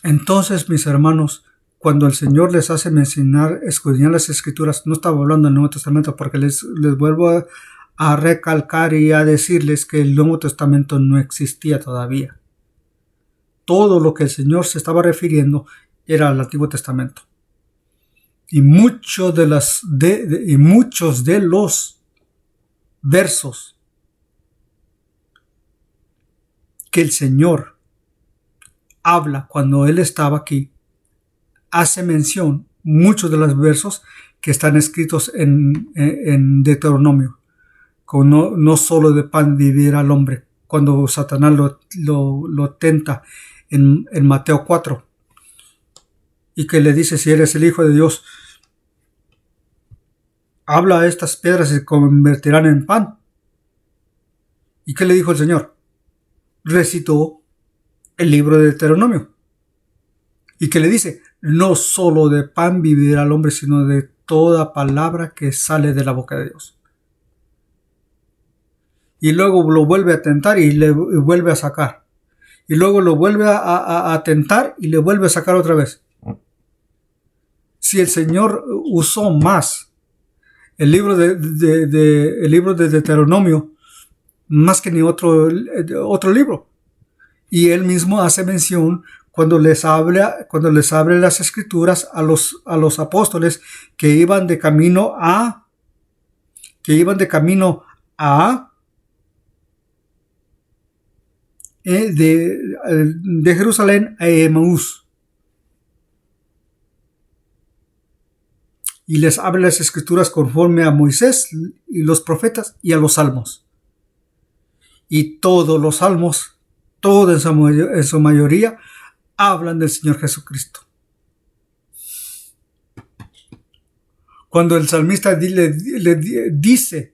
Entonces, mis hermanos, cuando el Señor les hace mencionar, escudriñar las Escrituras, no estaba hablando del Nuevo Testamento, porque les vuelvo a recalcar y a decirles que el Nuevo Testamento no existía todavía. Todo lo que el Señor se estaba refiriendo era al Antiguo Testamento. Y muchos de los versos que el Señor habla cuando Él estaba aquí, hace mención, muchos de los versos que están escritos en Deuteronomio, como no solo de pan vivirá el hombre, cuando Satanás lo tenta en Mateo 4, y que le dice: si eres el Hijo de Dios, habla a estas piedras y se convertirán en pan. ¿Y qué le dijo el Señor? Recitó el libro de Deuteronomio. ¿Y qué le dice? No solo de pan vivirá el hombre, sino de toda palabra que sale de la boca de Dios. Y luego lo vuelve a tentar y le vuelve a sacar. Y luego lo vuelve a tentar y le vuelve a sacar otra vez. Si el Señor usó más el libro de Deuteronomio más que ni otro libro, y él mismo hace mención cuando les abre las Escrituras a los apóstoles que iban de camino de Jerusalén a Emaús. y les abre las escrituras conforme a Moisés y los profetas y a los salmos. Y todos los salmos, todos en su mayoría, hablan del Señor Jesucristo. Cuando el salmista le dice,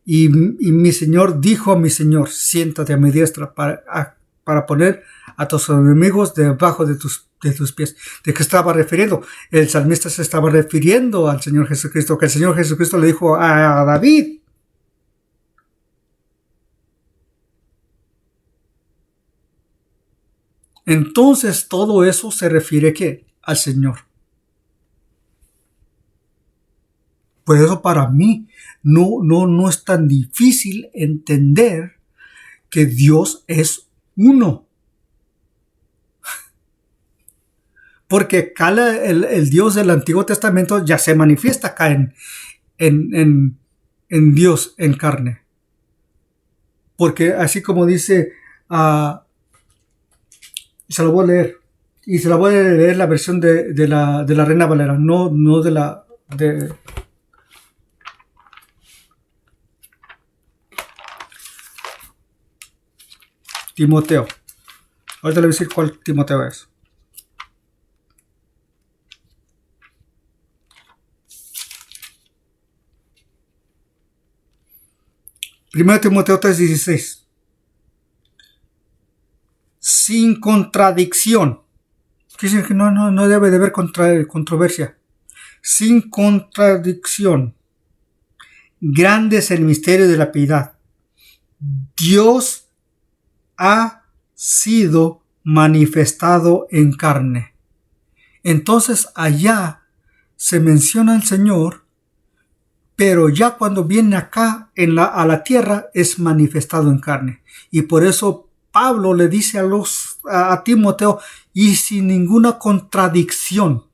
y mi Señor dijo a mi Señor, siéntate a mi diestra para poner a tus enemigos debajo de tus pies. ¿De qué estaba refiriendo? El salmista se estaba refiriendo al Señor Jesucristo, que el Señor Jesucristo le dijo a David. Entonces todo eso se refiere ¿qué? Al Señor. Por eso para mí no es tan difícil entender que Dios es uno. Porque acá el Dios del Antiguo Testamento ya se manifiesta acá en Dios en carne. Porque así como dice, se lo voy a leer, y se la voy a leer la versión de la Reina Valera, no de Timoteo. Ahorita le voy a decir cuál Timoteo es. Primero Timoteo 3:16. Sin contradicción. Dicen que no debe de haber controversia. Sin contradicción. Grande es el misterio de la piedad. Dios ha sido manifestado en carne. Entonces allá se menciona al Señor, pero ya cuando viene acá a la tierra es manifestado en carne. Y por eso Pablo le dice a Timoteo, y sin ninguna contradicción,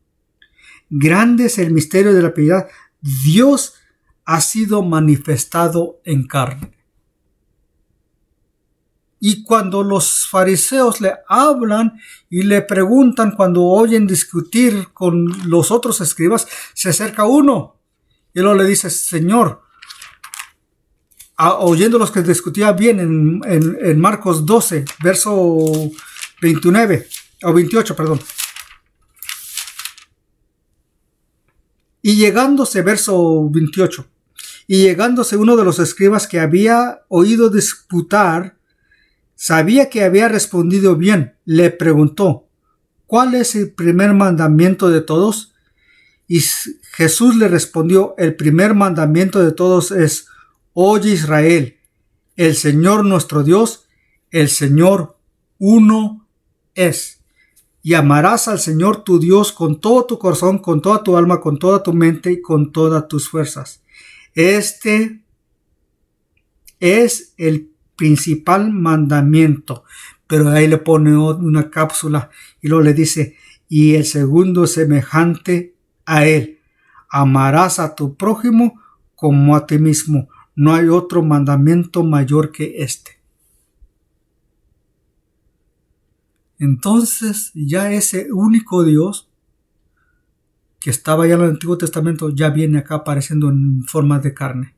grande es el misterio de la piedad, Dios ha sido manifestado en carne. Y cuando los fariseos le hablan y le preguntan, cuando oyen discutir con los otros escribas, se acerca uno y luego le dice, Señor, oyendo los que discutían bien en Marcos 12, verso 29, o 28, perdón. Y llegándose, verso 28, y llegándose uno de los escribas que había oído disputar, sabía que había respondido bien, le preguntó, ¿cuál es el primer mandamiento de todos? Y Jesús le respondió, el primer mandamiento de todos es, oye Israel, el Señor nuestro Dios, el Señor uno es. Y amarás al Señor tu Dios con todo tu corazón, con toda tu alma, con toda tu mente y con todas tus fuerzas. Este es el principal mandamiento. Pero ahí le pone una cápsula y luego le dice, y el segundo semejante a él. Amarás a tu prójimo como a ti mismo. No hay otro mandamiento mayor que este. Entonces ya ese único Dios que estaba ya en el Antiguo Testamento ya viene acá apareciendo en forma de carne.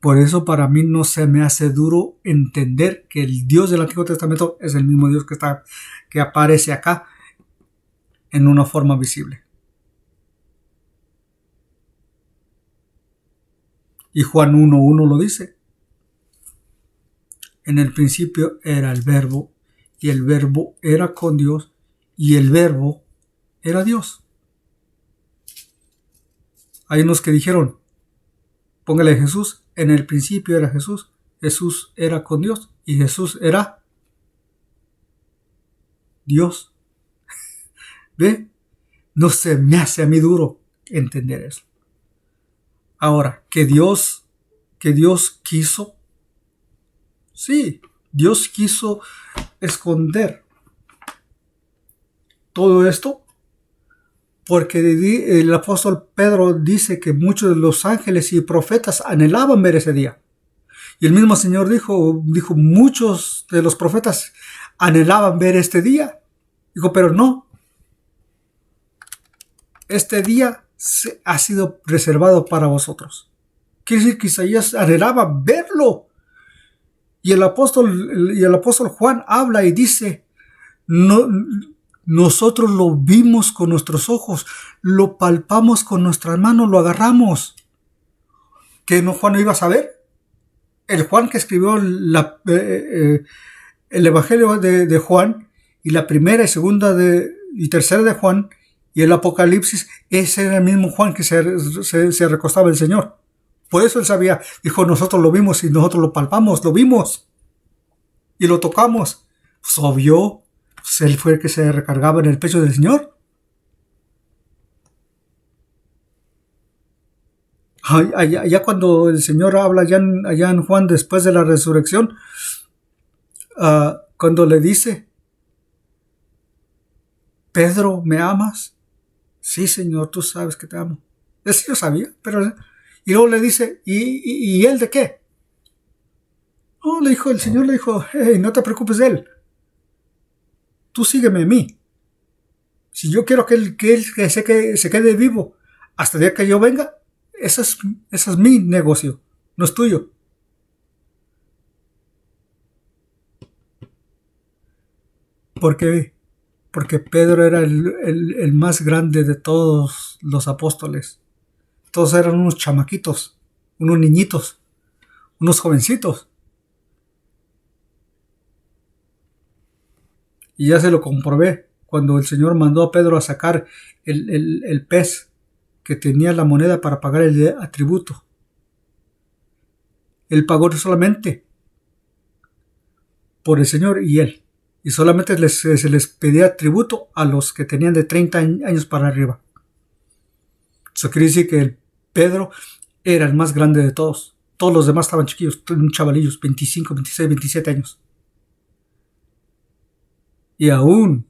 Por eso para mí no se me hace duro entender que el Dios del Antiguo Testamento es el mismo Dios que aparece acá en una forma visible. Y Juan 1:1 lo dice. En el principio era el Verbo, y el Verbo era con Dios, y el Verbo era Dios. Hay unos que dijeron, póngale Jesús, en el principio era Jesús, Jesús era con Dios, y Jesús era Dios. ¿Ve? No se me hace a mí duro entender eso. Ahora, que Dios quiso, sí, Dios quiso esconder todo esto porque el apóstol Pedro dice que muchos de los ángeles y profetas anhelaban ver ese día. Y el mismo Señor dijo, muchos de los profetas anhelaban ver este día. Dijo, pero no. este día ha sido reservado para vosotros. Quiere decir que Isaías anhelaba verlo. Y el apóstol Juan habla y dice, no, nosotros lo vimos con nuestros ojos, lo palpamos con nuestras manos, lo agarramos. ¿Qué no Juan no iba a saber? El Juan que escribió el Evangelio de Juan, y la primera y segunda y tercera de Juan, y el Apocalipsis, ese era el mismo Juan que se recostaba el Señor. Por eso él sabía, dijo, nosotros lo vimos y nosotros lo palpamos, lo vimos y lo tocamos. Pues obvio, pues él fue el que se recargaba en el pecho del Señor. Ya cuando el Señor habla allá en Juan después de la resurrección, cuando le dice, Pedro, ¿me amas? Sí, Señor, tú sabes que te amo. Eso yo sabía, pero... Y luego le dice, ¿y él de qué? No, el Señor le dijo, hey, no te preocupes de él. Tú sígueme a mí. Si yo quiero que él se quede vivo hasta el día que yo venga, ese es mi negocio, no es tuyo. Porque Pedro era el más grande de todos los apóstoles. Todos eran unos chamaquitos, unos niñitos, unos jovencitos. Y ya se lo comprobé cuando el Señor mandó a Pedro a sacar el pez que tenía la moneda para pagar el atributo. Él pagó solamente por el Señor y él. Y solamente se les pedía tributo a los que tenían de 30 años para arriba. Eso quiere decir que Pedro era el más grande de todos. Todos los demás estaban chiquillos, chavalillos, 25, 26, 27 años. Y aún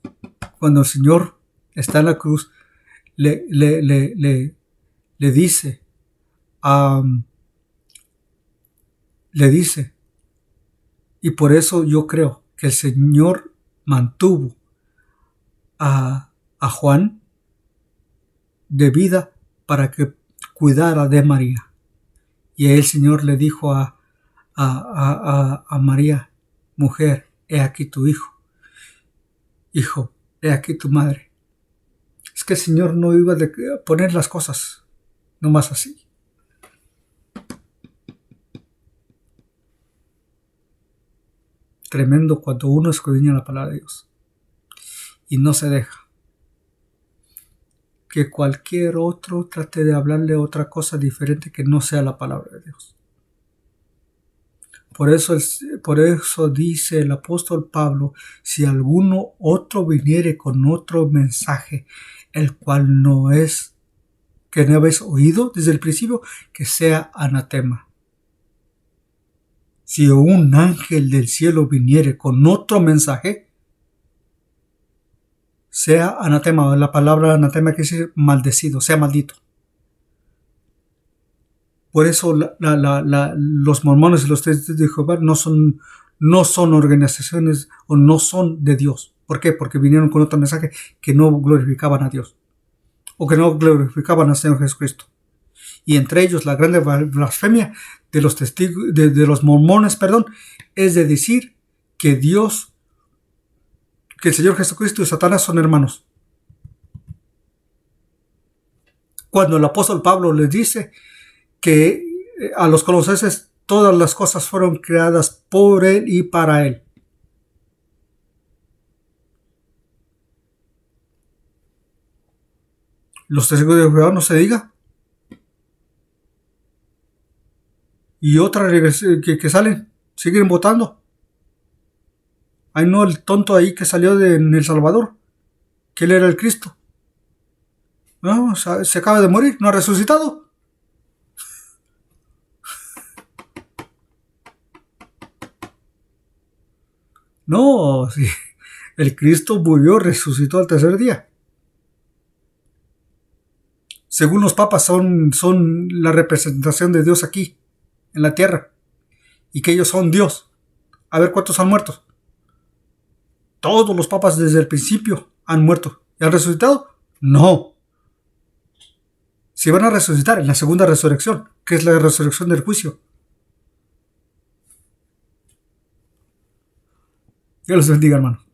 cuando el Señor está en la cruz, le dice, y por eso yo creo que el Señor mantuvo a Juan de vida para que cuidara de María. Y el Señor le dijo a María, mujer, he aquí tu hijo. Hijo, he aquí tu madre. Es que el Señor no iba a poner las cosas nomás así. Tremendo cuando uno escudriña la palabra de Dios y no se deja que cualquier otro trate de hablarle otra cosa diferente que no sea la palabra de Dios. Por eso dice el apóstol Pablo, si alguno otro viniere con otro mensaje, el cual no es, que no habéis oído desde el principio, que sea anatema. Si un ángel del cielo viniere con otro mensaje, sea anatema. La palabra anatema quiere decir maldecido, sea maldito. Por eso los mormones y los testigos de Jehová no son organizaciones o no son de Dios. ¿Por qué? Porque vinieron con otro mensaje que no glorificaban a Dios o que no glorificaban al Señor Jesucristo. Y entre ellos la grande blasfemia de los testigos, de los mormones, es de decir que Dios, que el Señor Jesucristo y Satanás son hermanos. Cuando el apóstol Pablo les dice que a los colosenses todas las cosas fueron creadas por él y para él. Los testigos de Jehová no se diga. Y otras que salen, siguen votando. Ay no, el tonto ahí que salió en El Salvador, que él era el Cristo. No, se acaba de morir, no ha resucitado. No, sí, el Cristo murió, resucitó al tercer día. Según los papas son la representación de Dios aquí, en la tierra, y que ellos son Dios. A ver cuántos han muerto. Todos los papas desde el principio han muerto. ¿Y han resucitado? No. Si van a resucitar en la segunda resurrección, que es la resurrección del juicio. Dios los bendiga, hermano.